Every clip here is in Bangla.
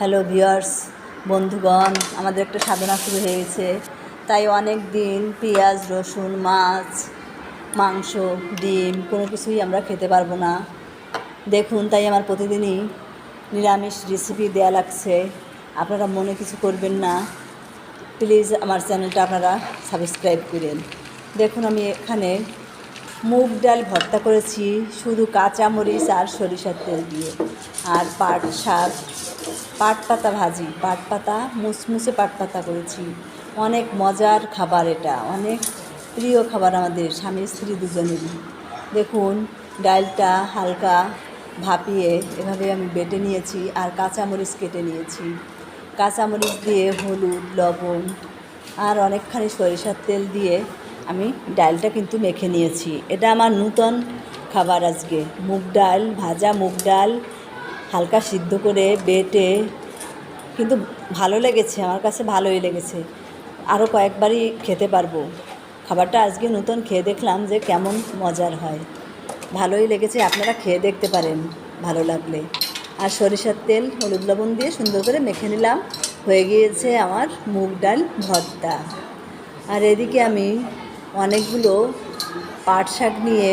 হ্যালো ভিউয়ার্স, বন্ধুগণ, আমাদের একটা সাধনা শুরু হয়ে গেছে। তাই অনেক দিন পেঁয়াজ, রসুন, মাছ, মাংস, ডিম কোনো কিছুই আমরা খেতে পারবো না। দেখুন, তাই আমার প্রতিদিনই নিরামিষ রেসিপি দেয়া লাগছে। আপনারা মনে কিছু করবেন না, প্লিজ আমার চ্যানেলটা আপনারা সাবস্ক্রাইব করেন। দেখুন, আমি এখানে মুগ ডাল ভর্তা করেছি শুধু কাঁচামরিচ আর সরিষার তেল দিয়ে, আর পাট শাক, পাট পাতা ভাজি, পাট পাতা মুসমুসে পাট পাতা করেছি। অনেক মজার খাবার, এটা অনেক প্রিয় খাবার আমাদের স্বামী স্ত্রী দুজনেরই। দেখুন, ডালটা হালকা ভাপিয়ে এভাবে আমি বেটে নিয়েছি, আর কাঁচামরিচ কেটে নিয়েছি। কাঁচামরিচ দিয়ে হলুদ, লবণ আর অনেকখানি সরিষার তেল দিয়ে আমি ডালটা কিন্তু মেখে নিয়েছি। এটা আমার নূতন খাবার আজকে। মুগ ডাল, ভাজা মুগ ডাল হালকা সিদ্ধ করে বেটে, কিন্তু ভালো লেগেছে, আমার কাছে ভালোই লেগেছে। আরও কয়েকবারই খেতে পারবো। খাবারটা আজকে নতুন খেয়ে দেখলাম যে কেমন মজার হয়, ভালোই লেগেছে। আপনারা খেয়ে দেখতে পারেন ভালো লাগলে। আর সরিষার তেল, হলুদ, লবণ দিয়ে সুন্দর করে মেখে নিলাম। হয়ে গিয়েছে আমার মুগ ডাল ভর্তা। আর এদিকে আমি অনেকগুলো পাট শাক নিয়ে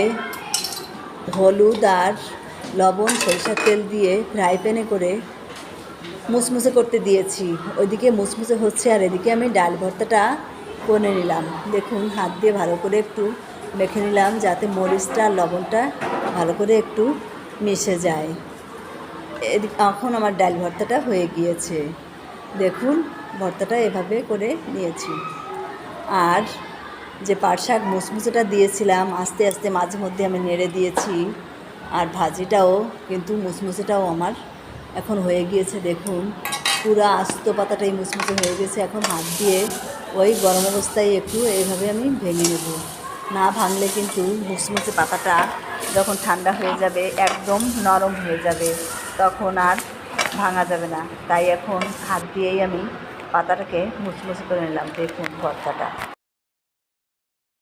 হলুদ আর লবণ, সরিষার তেল দিয়ে ফ্রাই প্যানে করে মুসমুসে করতে দিয়েছি। ওইদিকে মুসমুসে হচ্ছে, আর এদিকে আমি ডাল ভর্তাটা করে নিলাম। দেখুন, হাত দিয়ে ভালো করে একটু মেখে নিলাম যাতে মরিচটা আর লবণটা ভালো করে একটু মিশে যায়। এখন আমার ডাল ভর্তাটা হয়ে গিয়েছে। দেখুন, ভর্তাটা এভাবে করে নিয়েছি। আর যে পাট শাক মুসমুসেটা দিয়েছিলাম, আস্তে আস্তে মাঝে মধ্যে আমি নেড়ে দিয়েছি। আর ভাজিটাও কিন্তু মুসমুসেটাও আমার এখন হয়ে গিয়েছে। দেখুন, পুরো আস্ত পাতাটাই মুসমুসে হয়ে গেছে। এখন হাত দিয়ে ওই গরম অবস্থায় একটু এইভাবে আমি ভেঙে নেব। না ভাঙলে কিন্তু মুসমুসে পাতাটা যখন ঠান্ডা হয়ে যাবে একদম নরম হয়ে যাবে, তখন আর ভাঙা যাবে না। তাই এখন হাত দিয়েই আমি পাতাটাকে মুসমুসে করে নিলাম। দেখুন ভর্তাটা।